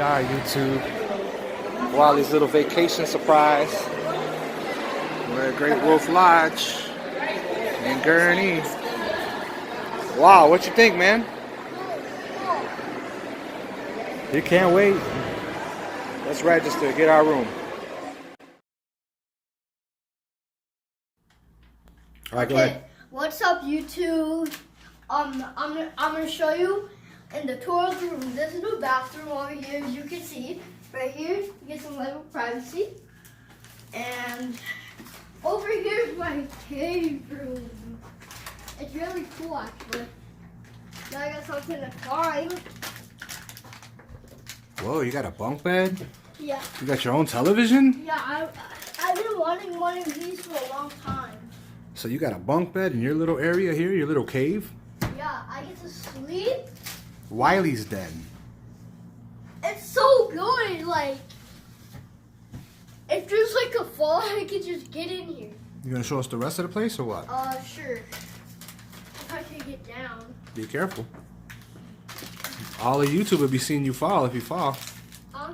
are, YouTube. Wally's little vacation surprise. We're at Great Wolf Lodge in Gurnee. Wow, what you think, man? You can't wait. Let's register, get our room. All right, go ahead. What's up, YouTube? I'm gonna show you in the tour of the room. This is the bathroom over here. As you can see, right here, you get some level of privacy. And over here is my cave room. It's really cool, actually. Now I got something to climb. Whoa, you got a bunk bed? Yeah. You got your own television? Yeah, I've been wanting one of these for a long time. So you got a bunk bed in your little area here, your little cave? Yeah, I get to sleep. Wiley's den. It's so good, like, if there's like a fall, I can just get in here. You gonna show us the rest of the place or what? Sure. If I can get down. Be careful. All of YouTube will be seeing you fall if you fall. Huh?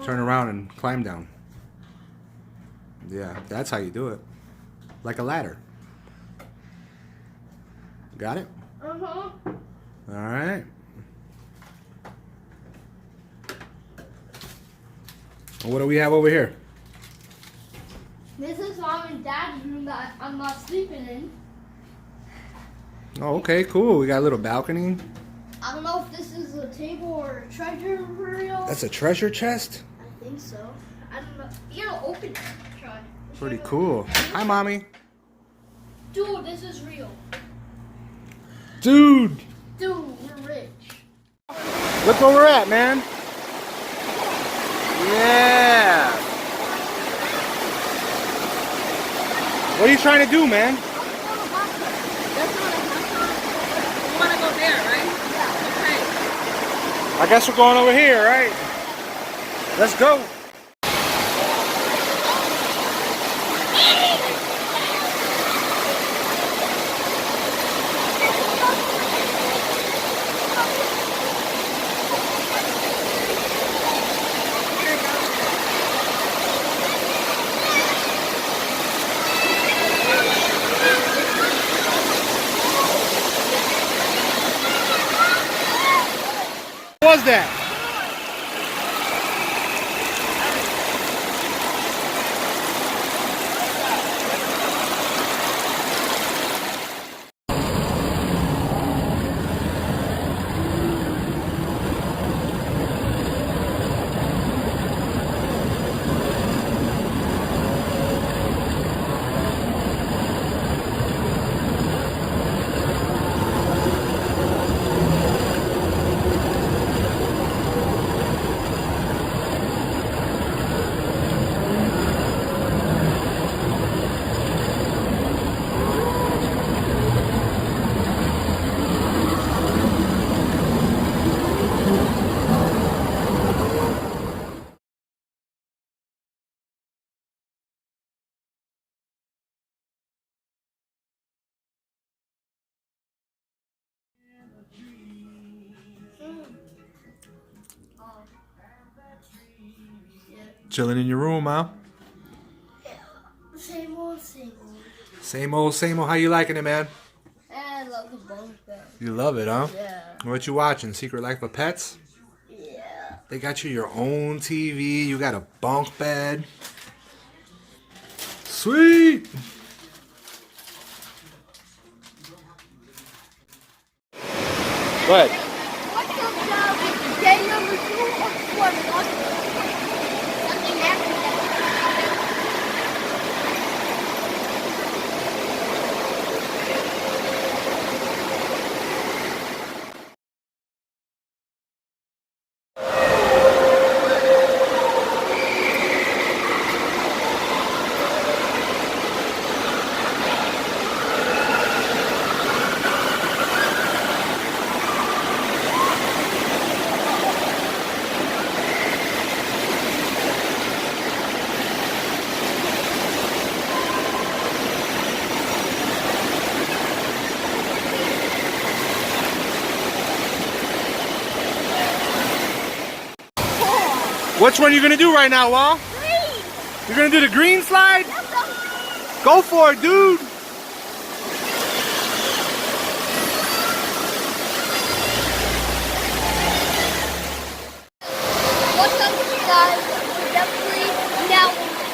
Turn around and climb down. Yeah, that's how you do it. Like a ladder. Got it? Uh-huh. Alright. Well, what do we have over here? This is Mom and Dad's room that I'm not sleeping in. Oh, okay, cool. We got a little balcony. I don't know if this is a table or a treasure room. That's a treasure chest? I think so. I don't know. You gotta open it. Try. Pretty cool. Hi, Mommy. Dude, this is real. Dude! Dude, we're rich. Look where we're at, man. Yeah. What are you trying to do, man? You want to go there, right? Okay. I guess we're going over here, right? Let's go. What was that? Chilling in your room, huh? Yeah. Same old, same old. Same old, same old. How you liking it, man? I love the bunk bed. You love it, huh? Yeah. What you watching? Secret Life of Pets? Yeah. They got you your own TV. You got a bunk bed. Sweet! Go ahead. What's up, dog? Day number 2 or 20? Something happened. Which one are you gonna do right now, Wall? Green. You're gonna do the green slide? Yep, Go for it, dude. what's up with you guys? We're definitely down with it.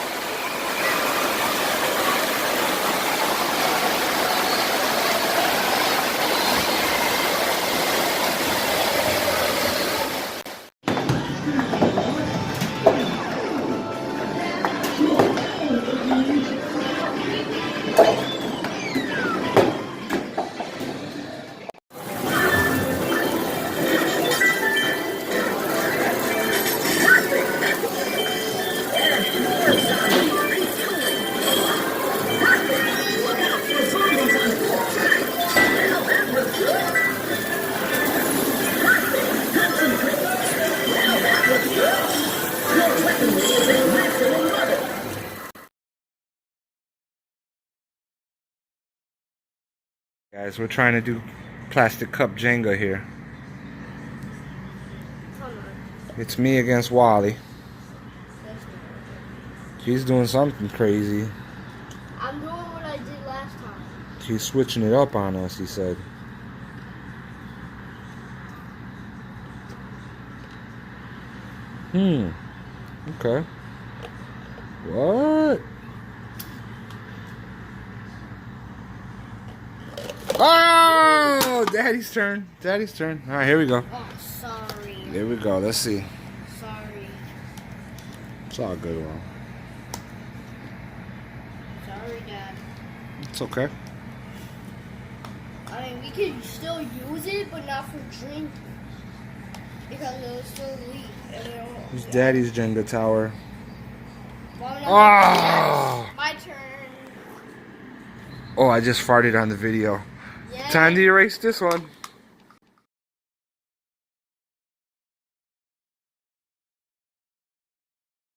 Guys, we're trying to do plastic cup Jenga here. It's me against Wally. He's doing something crazy. I'm doing what I did last time. He's switching it up on us, he said. Okay. What? Oh! Daddy's turn. Daddy's turn. Alright, here we go. Oh, sorry. Here we go. Let's see. Sorry. It's all good, Well. Sorry, Dad. It's okay. I mean, we can still use it, but not for drinking. Because it'll still leak. It's Daddy's Jenga tower. Oh! My turn. Oh, I just farted on the video. Yeah. Time to erase this one.